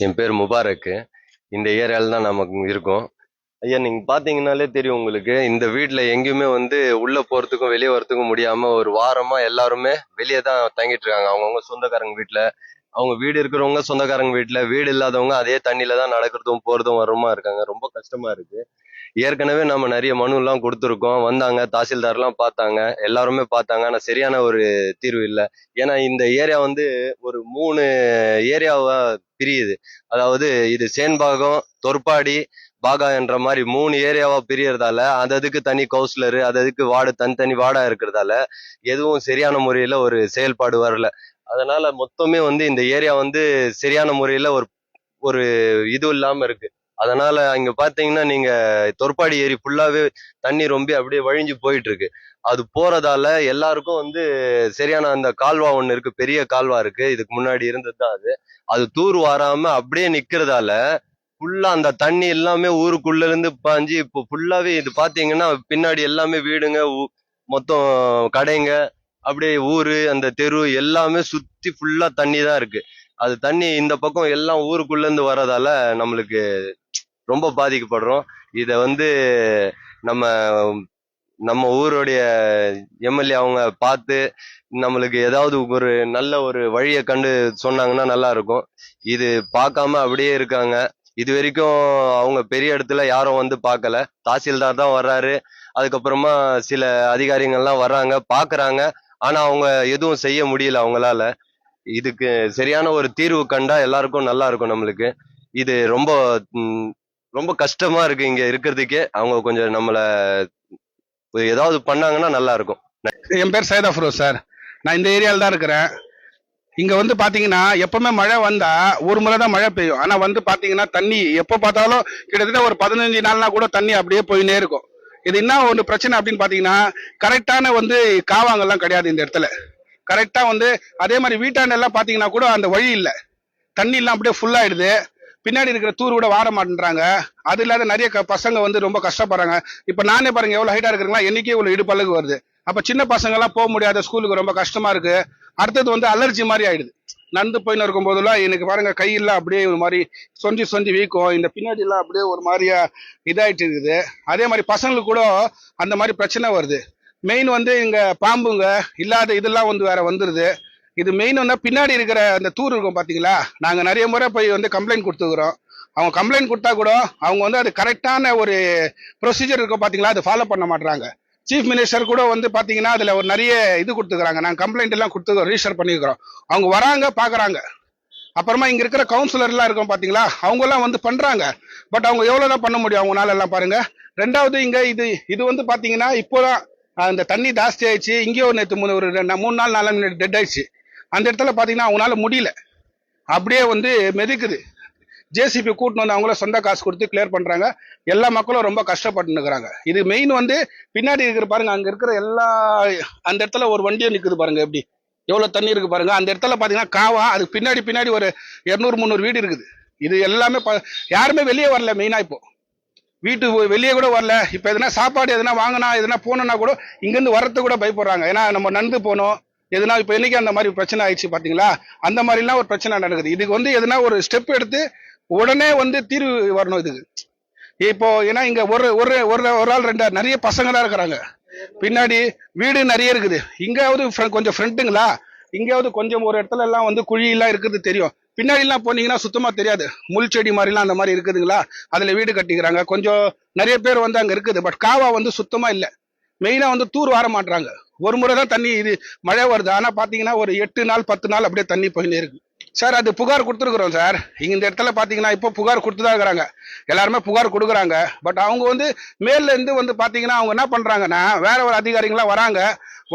என் பேர் முபாரக்கு. இந்த ஏரியால தான் நமக்கு இருக்கோம். ஐயா, நீங்க பாத்தீங்கன்னாலே தெரியும் உங்களுக்கு. இந்த வீட்ல எங்கேயுமே உள்ள போறதுக்கும் வெளியே வரதுக்கும் முடியாம ஒரு வாரமா எல்லாருமே வெளியே தான் தங்கிட்டு இருக்காங்க. அவங்கவுங்க சொந்தக்காரங்க வீட்ல. அவங்க வீடு இருக்கிறவங்க சொந்தக்காரங்க வீட்ல, வீடு இல்லாதவங்க அதே தண்ணியில தான் நடக்கிறதும் போறதும் வரமா இருக்காங்க. ரொம்ப கஷ்டமா இருக்கு. ஏற்கனவே நம்ம நிறைய மனு எல்லாம் கொடுத்துருக்கோம். வந்தாங்க, தாசில்தார்லாம் பார்த்தாங்க, எல்லாருமே பார்த்தாங்க. ஆனா சரியான ஒரு தீர்வு இல்லை. ஏன்னா இந்த ஏரியா ஒரு 3 ஏரியாவா பிரியுது. அதாவது இது சேன்பாகம், தொற்பாடி, பாகா என்ற மாதிரி 3 ஏரியாவா பிரியறதால அதுக்கு தனி கவுன்சிலரு, அதுக்கு வார்டு, தனித்தனி வார்டா இருக்கிறதால எதுவும் சரியான முறையில ஒரு செயல்பாடு வரல. அதனால மொத்தமே இந்த ஏரியா சரியான முறையில ஒரு ஒரு இது இல்லாம இருக்கு. அதனால இங்க பாத்தீங்கன்னா நீங்க தொற்பாடி ஏரி ஃபுல்லாவே தண்ணி ரொம்பி அப்படியே வழிஞ்சு போயிட்டு இருக்கு. அது போறதால எல்லாருக்கும் சரியான அந்த கால்வா ஒண்ணு இருக்கு, பெரிய கால்வா இருக்கு, இதுக்கு முன்னாடி இருந்தது தான் அது. அது தூர் வாராம அப்படியே நிக்கிறதால ஃபுல்லா அந்த தண்ணி எல்லாமே ஊருக்குள்ள இருந்து பாஞ்சு இப்போ ஃபுல்லாவே இது பாத்தீங்கன்னா பின்னாடி எல்லாமே வீடுங்க, மொத்தம் கடைங்க, அப்படியே ஊரு, அந்த தெரு எல்லாமே சுத்தி ஃபுல்லா தண்ணி தான் இருக்கு. அது தண்ணி இந்த பக்கம் எல்லாம் ஊருக்குள்ள இருந்து வர்றதால நம்மளுக்கு ரொம்ப பாதிக்கப்படுறோம். இத நம்ம நம்ம ஊருடைய எம்எல்ஏ அவங்க பார்த்து நம்மளுக்கு ஏதாவது ஒரு நல்ல ஒரு வழியை கண்டு சொன்னாங்கன்னா நல்லா இருக்கும். இது பார்க்காம அப்படியே இருக்காங்க. இது வரைக்கும் அவங்க பெரிய இடத்துல யாரும் பார்க்கல. தாசில்தார் தான் வர்றாரு, அதுக்கப்புறமா சில அதிகாரிகள்லாம் வர்றாங்க, பாக்குறாங்க. ஆனா அவங்க எதுவும் செய்ய முடியல அவங்களால. இதுக்கு சரியான ஒரு தீர்வு கண்டா எல்லாருக்கும் நல்லா இருக்கும் நம்மளுக்கு. இது ரொம்ப ரொம்ப கஷ்டமா இருக்கு இங்க இருக்கிறதுக்கே. அவங்க கொஞ்சம் நம்மள ஏதாவது பண்ணாங்கன்னா நல்லா இருக்கும். என் பேர் சையத் அஃப்ரோஸ் சார். நான் இந்த ஏரியால தான் இருக்கிறேன். இங்க பாத்தீங்கன்னா எப்பவுமே மழை வந்தா ஒரு முறை தான் மழை பெய்யும். ஆனா பாத்தீங்கன்னா தண்ணி எப்ப பார்த்தாலும் கிட்டத்தட்ட ஒரு 15 நாள்னா கூட தண்ணி அப்படியே போயினே இருக்கும். இது என்ன ஒரு பிரச்சனை அப்படின்னு பாத்தீங்கன்னா, கரெக்டான காவாங்கெல்லாம் கிடையாது இந்த இடத்துல. கரெக்டா அதே மாதிரி வீட்டாண்ட எல்லாம் பாத்தீங்கன்னா கூட அந்த வழி இல்லை. தண்ணி எல்லாம் அப்படியே ஃபுல் ஆயிடுது. பின்னாடி இருக்கிற தூர் கூட வார மாட்டேன்றாங்க. அது இல்லாத நிறைய பசங்க ரொம்ப கஷ்டப்படுறாங்க. இப்ப நானே பாருங்க எவ்வளவு ஹைட்டா இருக்கிறீங்களா, என்னைக்கே இவ்வளவு இடுப்பளவுக்கு வருது. அப்ப சின்ன பசங்க எல்லாம் போக முடியாத ஸ்கூலுக்கு ரொம்ப கஷ்டமா இருக்கு. அடுத்தது அலர்ஜி மாதிரி ஆயிடுது. நடந்து போயின்னு இருக்கும் போதெல்லாம் எனக்கு பாருங்க கையெல்லாம் அப்படியே ஒரு மாதிரி சொஞ்சி சொஞ்சி வீக்கும். இந்த பின்னாடி எல்லாம் அப்படியே ஒரு மாதிரியா இதாயிட்டு இருக்குது. அதே மாதிரி பசங்களுக்கு கூட அந்த மாதிரி பிரச்சனை வருது. மெயின் இங்க பாம்புங்க இல்லாத இதெல்லாம் வேற வந்துருது. இது மெயின் பின்னாடி இருக்கிற அந்த தூர் இருக்கும் பாத்தீங்களா. நாங்க நிறைய முறை போய் கம்ப்ளைண்ட் கொடுத்துக்கிறோம். அவங்க கம்ப்ளைண்ட் கொடுத்தா கூட அவங்க அது கரெக்டான ஒரு ப்ரொசீஜர் இருக்கும் பாத்தீங்களா, அது ஃபாலோ பண்ண மாட்டாங்க. சீஃப் மினிஸ்டர் கூட பாத்தீங்கன்னா அதுல ஒரு நிறைய இது கொடுத்துக்கிறாங்க. நாங்க கம்ப்ளைண்ட் எல்லாம் கொடுத்து ரிஜிஸ்டர் பண்ணிக்கிறோம். அவங்க வராங்க பாக்குறாங்க. அப்புறமா இங்க இருக்கிற கவுன்சிலர் எல்லாம் இருக்கும் பாத்தீங்களா, அவங்க எல்லாம் பண்றாங்க. பட் அவங்க எவ்வளவுதான் பண்ண முடியும் அவங்களால எல்லாம் பாருங்க. ரெண்டாவது இங்க இது பாத்தீங்கன்னா இப்போதான் அந்த தண்ணி ஜாஸ்தி ஆயிடுச்சு. இங்கேயோ நேற்று ஒரு 3 நாள் 4 நாள் டெட் ஆயிடுச்சு. அந்த இடத்துல பாத்தீங்கன்னா அவங்களால முடியல, அப்படியே மெதுக்குது. ஜேசிபி கூட்டின்னு அவங்கள சொந்த காசு கொடுத்து கிளியர் பண்றாங்க. எல்லா மக்களும் ரொம்ப கஷ்டப்பட்டு இருக்கிறாங்க. இது மெயின் பின்னாடி இருக்கிற பாருங்க, அங்க இருக்கிற எல்லா அந்த இடத்துல ஒரு வண்டியும் நிக்குது பாருங்க, எப்படி எவ்வளவு தண்ணி இருக்கு பாருங்க. அந்த இடத்துல பாத்தீங்கன்னா காவா, அதுக்கு பின்னாடி ஒரு 200-300 வீடு இருக்குது. இது எல்லாமே யாருமே வெளியே வரல. மெயினா இப்போ வீட்டு வெளியே கூட வரல. இப்ப எதனா சாப்பாடு எதனா வாங்கினா எதனா போனோம்னா கூட இங்க இருந்து வரது கூட பயப்படுறாங்க. ஏன்னா நம்ம நடந்து போனோம் எதுனா. இப்ப என்னைக்கு அந்த மாதிரி பிரச்சனை ஆயிடுச்சு பாத்தீங்களா, அந்த மாதிரி எல்லாம் ஒரு பிரச்சனை நடக்குது. இதுக்கு எதனா ஒரு ஸ்டெப் எடுத்து உடனே தீர்வு வரணும் இதுக்கு. இப்போ ஏன்னா இங்க ஒரு ஒரு ஒரு ஆள் ரெண்டு நிறைய பசங்க தான் இருக்கிறாங்க. பின்னாடி வீடு நிறைய இருக்குது. இங்காவது கொஞ்சம் ஃப்ரண்ட்டுங்களா, இங்காவது கொஞ்சம் ஒரு இடத்துல எல்லாம் குழி எல்லாம் இருக்குது தெரியும். பின்னாடி எல்லாம் போனீங்கன்னா சுத்தமா தெரியாது. முள் செடி மாதிரி எல்லாம் அந்த மாதிரி இருக்குதுங்களா, அதுல வீடு கட்டிக்கிறாங்க. கொஞ்சம் நிறைய பேர் அங்க இருக்குது. பட் காவா சுத்தமா இல்ல. மெயினா தூர் வார மாட்டாங்க. ஒரு முறை தான் தண்ணி இது மழை வருது. ஆனா பாத்தீங்கன்னா ஒரு 8 நாள் 10 நாள் அப்படியே தண்ணி போயினே இருக்கு சார். அது புகார் கொடுத்துருக்குறோம் சார். இங்க இந்த இடத்துல பாத்தீங்கன்னா இப்போ புகார் கொடுத்துதான் இருக்கிறாங்க. எல்லாருமே புகார் கொடுக்குறாங்க. பட் அவங்க மேல இருந்து பாத்தீங்கன்னா அவங்க என்ன பண்றாங்கன்னா, வேற ஒரு அதிகாரிகளா வராங்க,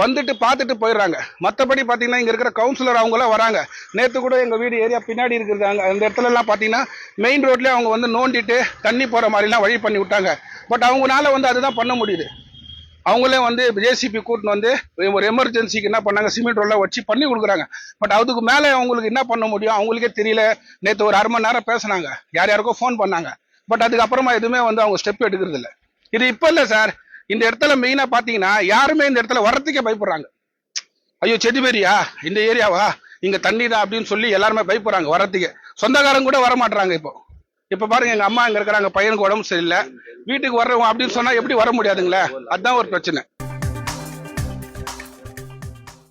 வந்துட்டு பார்த்துட்டு போயிடுறாங்க. மற்றபடி பாத்தீங்கன்னா இங்க இருக்கிற கவுன்சிலர் அவங்க எல்லாம் வராங்க. நேத்து கூட எங்க வீடு ஏரியா பின்னாடி இருக்கிறது அந்த இடத்துல எல்லாம் பாத்தீங்கன்னா மெயின் ரோட்லயே அவங்க நோண்டிட்டு தண்ணி போற மாதிரி எல்லாம் வழி பண்ணி விட்டாங்க. பட் அவங்களால அதுதான் பண்ண முடியுது. அவங்களே ஜேசிபி கூட்டின்னு ஒரு எமர்ஜென்சிக்கு என்ன பண்ணாங்க, சிமெண்ட் ரோட்ல வச்சு பண்ணி கொடுக்குறாங்க. பட் அதுக்கு மேல அவங்களுக்கு என்ன பண்ண முடியும் அவங்களுக்கே தெரியல. நேற்று ஒரு 1/2 மணி நேரம் பேசினாங்க, யாருக்கோ ஃபோன் பண்ணாங்க. பட் அதுக்கப்புறமா எதுவுமே அவங்க ஸ்டெப் எடுக்கிறது இல்லை. இது இப்ப இல்ல சார். இந்த இடத்துல மெயினா பாத்தீங்கன்னா யாருமே இந்த இடத்துல வர்றதுக்கே பயப்படுறாங்க. ஐயோ செடிபேரியா இந்த ஏரியாவா, இங்க தண்ணி தான் அப்படின்னு சொல்லி எல்லாருமே பயப்படுறாங்க வர்றதுக்கு. சொந்தக்காரங்க கூட வர மாட்டாங்க. இப்ப பாருங்க, எங்க அம்மா இங்க இருக்கிறாங்க, பையனுக்கு உடம்பு சரியில்லை, வீட்டுக்கு வர்றவங்க அப்படின்னு சொன்னா எப்படி வர முடியாதுங்களே, அதுதான் ஒரு பிரச்சனை.